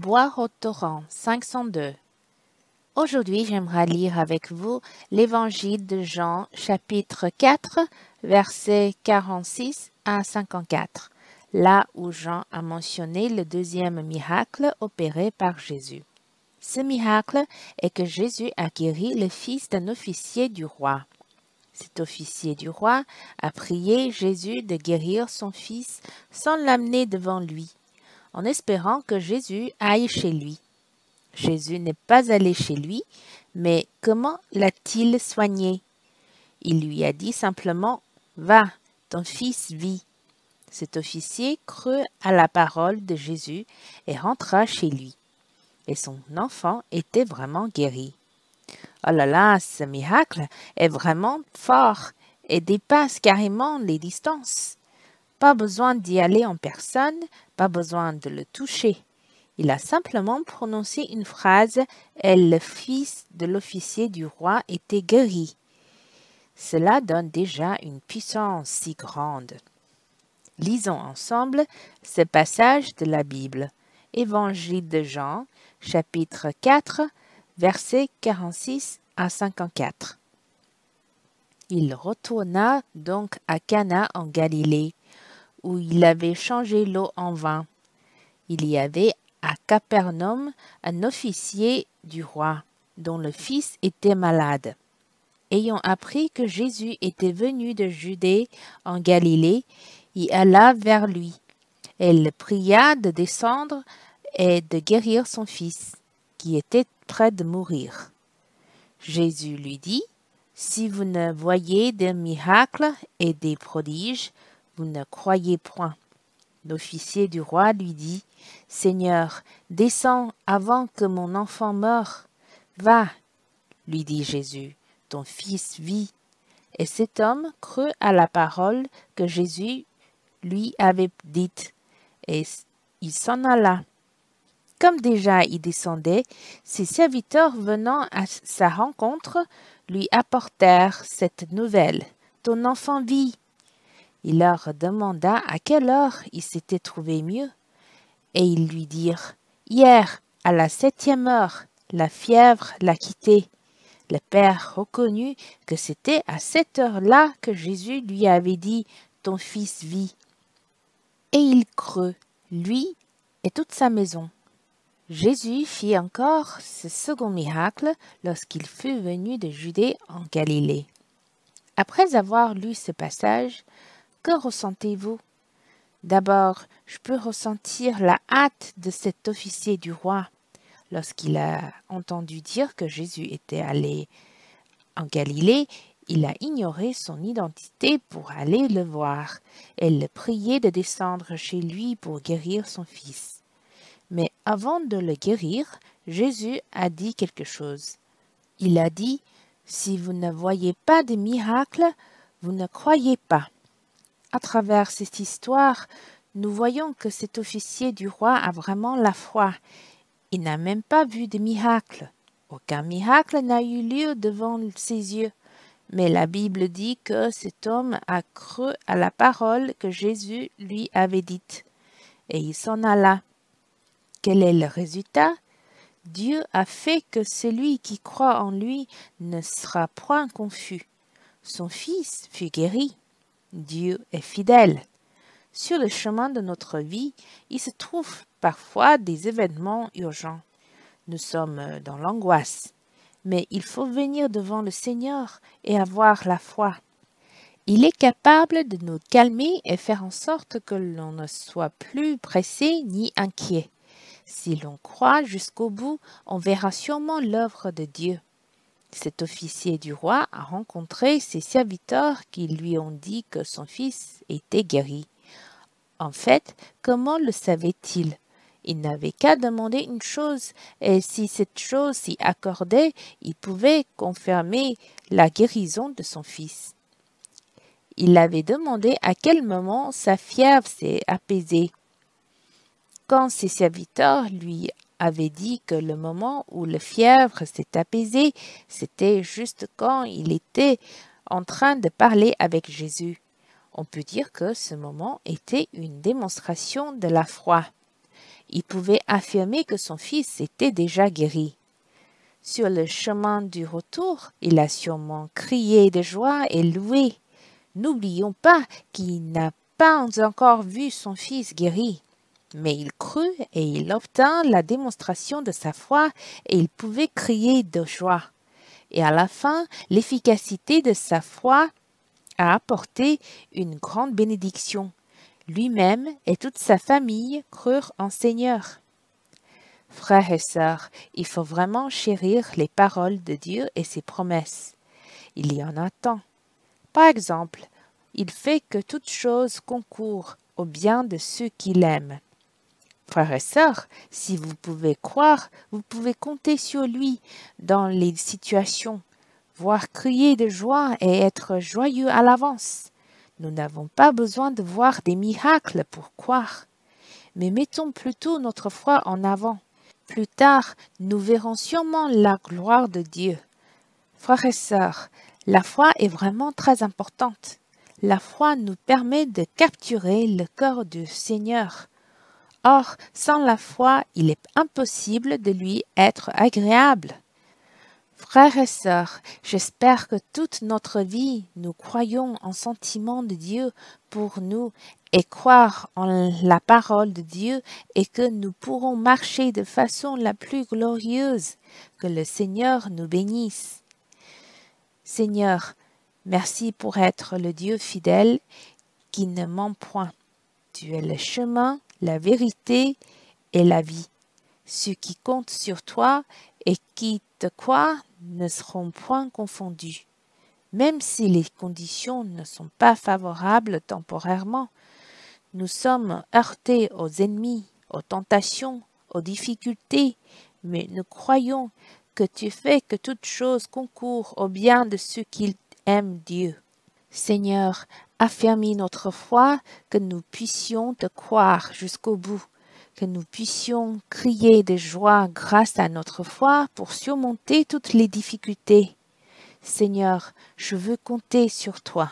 Boire au torrent 502. Aujourd'hui, j'aimerais lire avec vous l'Évangile de Jean, chapitre 4, versets 46 à 54, là où Jean a mentionné le deuxième miracle opéré par Jésus. Ce miracle est que Jésus a guéri le fils d'un officier du roi. Cet officier du roi a prié Jésus de guérir son fils sans l'amener devant lui, en espérant que Jésus aille chez lui. Jésus n'est pas allé chez lui, mais comment l'a-t-il soigné? Il lui a dit simplement « Va, ton fils vit ». Cet officier crut à la parole de Jésus et rentra chez lui. Et son enfant était vraiment guéri. Oh là là, ce miracle est vraiment fort et dépasse carrément les distances. Pas besoin d'y aller en personne, pas besoin de le toucher. Il a simplement prononcé une phrase et le fils de l'officier du roi était guéri. Cela donne déjà une puissance si grande. Lisons ensemble ce passage de la Bible. Évangile de Jean, chapitre 4, versets 46 à 54. Il retourna donc à Cana en Galilée, où il avait changé l'eau en vin. Il y avait à Capernaum un officier du roi, dont le fils était malade. Ayant appris que Jésus était venu de Judée en Galilée, il alla vers lui. Elle le pria de descendre et de guérir son fils, qui était près de mourir. Jésus lui dit, « Si vous ne voyez des miracles et des prodiges, vous ne croyez point. » L'officier du roi lui dit, « Seigneur, descends avant que mon enfant meure. »« Va, lui dit Jésus, ton fils vit. » Et cet homme crut à la parole que Jésus lui avait dite, et il s'en alla. Comme déjà il descendait, ses serviteurs venant à sa rencontre lui apportèrent cette nouvelle, « Ton enfant vit. » Il leur demanda à quelle heure il s'était trouvé mieux, et ils lui dirent, « Hier, à la 7e heure, la fièvre l'a quitté. » Le père reconnut que c'était à cette heure-là que Jésus lui avait dit, « Ton fils vit. » Et il crut, lui et toute sa maison. Jésus fit encore ce second miracle lorsqu'il fut venu de Judée en Galilée. Après avoir lu ce passage, que ressentez-vous? D'abord, je peux ressentir la hâte de cet officier du roi lorsqu'il a entendu dire que Jésus était allé en Galilée. Il a ignoré son identité pour aller le voir et le prier de descendre chez lui pour guérir son fils. Mais avant de le guérir, Jésus a dit quelque chose. Il a dit, « Si vous ne voyez pas de miracle, vous ne croyez pas. » À travers cette histoire, nous voyons que cet officier du roi a vraiment la foi. Il n'a même pas vu de miracle. Aucun miracle n'a eu lieu devant ses yeux. Mais la Bible dit que cet homme a cru à la parole que Jésus lui avait dite. Et il s'en alla. Quel est le résultat? Dieu a fait que celui qui croit en lui ne sera point confus. Son fils fut guéri. Dieu est fidèle. Sur le chemin de notre vie, il se trouve parfois des événements urgents. Nous sommes dans l'angoisse, mais il faut venir devant le Seigneur et avoir la foi. Il est capable de nous calmer et faire en sorte que l'on ne soit plus pressé ni inquiet. Si l'on croit jusqu'au bout, on verra sûrement l'œuvre de Dieu. Cet officier du roi a rencontré ses serviteurs qui lui ont dit que son fils était guéri. En fait, comment le savait-il? Il n'avait qu'à demander une chose, et si cette chose s'y accordait, il pouvait confirmer la guérison de son fils. Il avait demandé à quel moment sa fièvre s'est apaisée. Quand ses serviteurs lui avait dit que le moment où la fièvre s'est apaisée, c'était juste quand il était en train de parler avec Jésus. On peut dire que ce moment était une démonstration de la foi. il pouvait affirmer que son fils était déjà guéri. Sur le chemin du retour, il a sûrement crié de joie et loué. N'oublions pas qu'il n'a pas encore vu son fils guéri. Mais il crut et il obtint la démonstration de sa foi et il pouvait crier de joie. Et à la fin, l'efficacité de sa foi a apporté une grande bénédiction. Lui-même et toute sa famille crurent en Seigneur. Frères et sœurs, il faut vraiment chérir les paroles de Dieu et ses promesses. Il y en a tant. Par exemple, il fait que toute chose concourt au bien de ceux qui l'aiment. Frères et sœurs, si vous pouvez croire, vous pouvez compter sur lui dans les situations, voire crier de joie et être joyeux à l'avance. Nous n'avons pas besoin de voir des miracles pour croire, mais mettons plutôt notre foi en avant. Plus tard, nous verrons sûrement la gloire de Dieu. Frères et sœurs, la foi est vraiment très importante. La foi nous permet de capturer le cœur du Seigneur. Or, sans la foi, il est impossible de lui être agréable. Frères et sœurs, j'espère que toute notre vie, nous croyons en sentiment de Dieu pour nous et croire en la parole de Dieu et que nous pourrons marcher de façon la plus glorieuse. Que le Seigneur nous bénisse. Seigneur, merci pour être le Dieu fidèle qui ne ment point. Tu es le chemin, la vérité et la vie. Ceux qui comptent sur toi et qui te croient ne seront point confondus. Même si les conditions ne sont pas favorables temporairement, nous sommes heurtés aux ennemis, aux tentations, aux difficultés, mais nous croyons que tu fais que toute chose concourt au bien de ceux qui aiment Dieu. Seigneur, affermis notre foi, que nous puissions te croire jusqu'au bout, que nous puissions crier de joie grâce à notre foi pour surmonter toutes les difficultés. Seigneur, je veux compter sur toi.